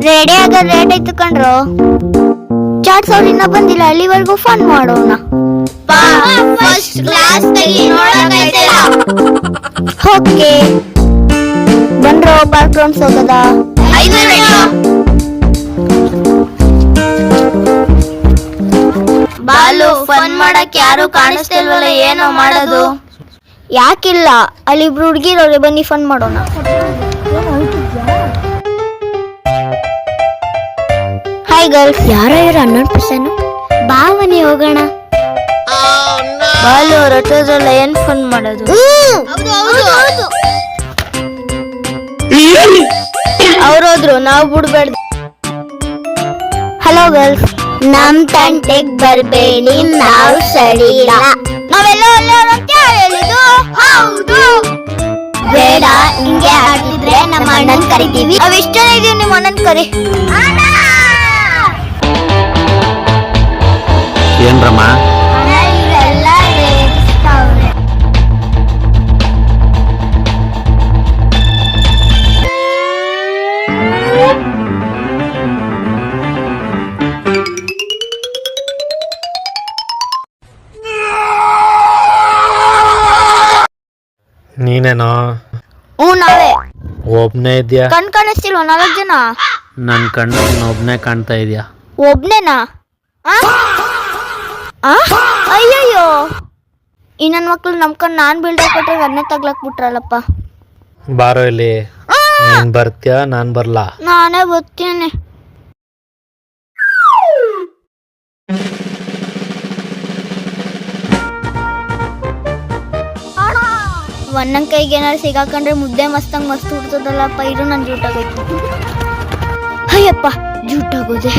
Ready ಆಗ rate ಆಯ್ತು ಕಣ್ರು. ಚಾಟ್ಸ್ ಅವ್ರು ಇನ್ನ ಬಂದಿಲ್ಲ, ಅಲ್ಲಿವರೆಗೂ ಫನ್ ಮಾಡೋಣ. ಓಕೆ ಬಂದ್ರು ಪಾರ್ಕ್ ರೌಂಡ್ಸ್ ಹೋಗದ. ಬಾಲು ಫನ್ ಮಾಡಕ್ ಯಾರು ಕಾಣಿಸ್ತಿಲ್ವಲ್ಲ, ಏನೋ ಮಾಡೋದು? ಯಾಕಿಲ್ಲ, ಅಲ್ಲಿ ಇಬ್ರು ಹುಡುಗಿರೋರೆ, ಬನ್ನಿ ಫನ್ ಮಾಡೋಣ. ಹಾಯ್ ಗರ್ಲ್ಸ್, ಯಾರೋ ಇರೋ 100% ಬಾವನಿ ಹೋಗೋಣ. ಬಾಲು ರಟೋದ್ರಲ್ಲ, ಏನ್ ಫನ್ ಮಾಡೋದು? ಅವ್ರೋದ್ರು, ನಾವು ಬಿಡ್ಬೇಡ್ದು. ಹಲೋ ಗರ್ಲ್ಸ್, ನಮ್ ತಂಟೆಗ್ ಬರ್ಬೇಡಿ, ನಾವು ಸರಿ ಇಲ್ಲ. ನಾವೆಲ್ಲ ಹೇಳಿದ್ದು ಹೌದು. ಬೇಡ, ಹಿಂಗೆ ಆಡ್ತಿದ್ರೆ ನಮ್ಮ ಅಣ್ಣನ್ ಕರಿತೀವಿ. ನಾವ್ ಇಷ್ಟ ಇದೀವಿ, ನಿಮ್ಮ ಅಣ್ಣನ್ ಕರಿ. ಏನ್ರಮ್ಮ? ನೀನೇನೋ? ನಾವೇ. ಒಬ್ನೇ ಇದ್ಯಾ? ಕಣ್ ಕಾಣಿಸ್ತಿಲ್ವ? 4 ಜನ. ನನ್ ಕಣ್ಣು ಒಬ್ನೇ ಕಾಣ್ತಾ ಇದೆಯಾ? ಒಬ್ನೇನಾ? ಅಯ್ಯಯ್ಯೋ, ಈ ನನ್ ಮಕ್ಳು ನಮ್ ಕಣ್ ನಾನ್ ಬೀಳ್ದಾಗ ಕೊಟ್ರೆ ಅದನ್ನೇ ತಗ್ಲಾಕ್ ಬಿಟ್ರಲ್ಲಪ್ಪ. ಬಾರೋ ಇಲ್ಲಿ. ನೀನ್ ಬರ್ತೀಯಾ, ನಾನ್ ಬರ್ಲಾ? ನಾನೇ ಬರ್ತೀನಿ. ಒಂದನ್ ಕೈಗೆ ಏನಾರು ಸಿಗಾಕೊಂಡ್ರೆ ಮುದ್ದೆ ಮಸ್ತಂಗ್ ಮಸ್ತ್ ಹುಡ್ತದಲ್ಲಪ್ಪ. ಇದು ನನ್ ಜೂಟಾಗೋಯ್ತು. ಅಯ್ಯಪ್ಪ, ಜೂಟಾಗೋದೆ.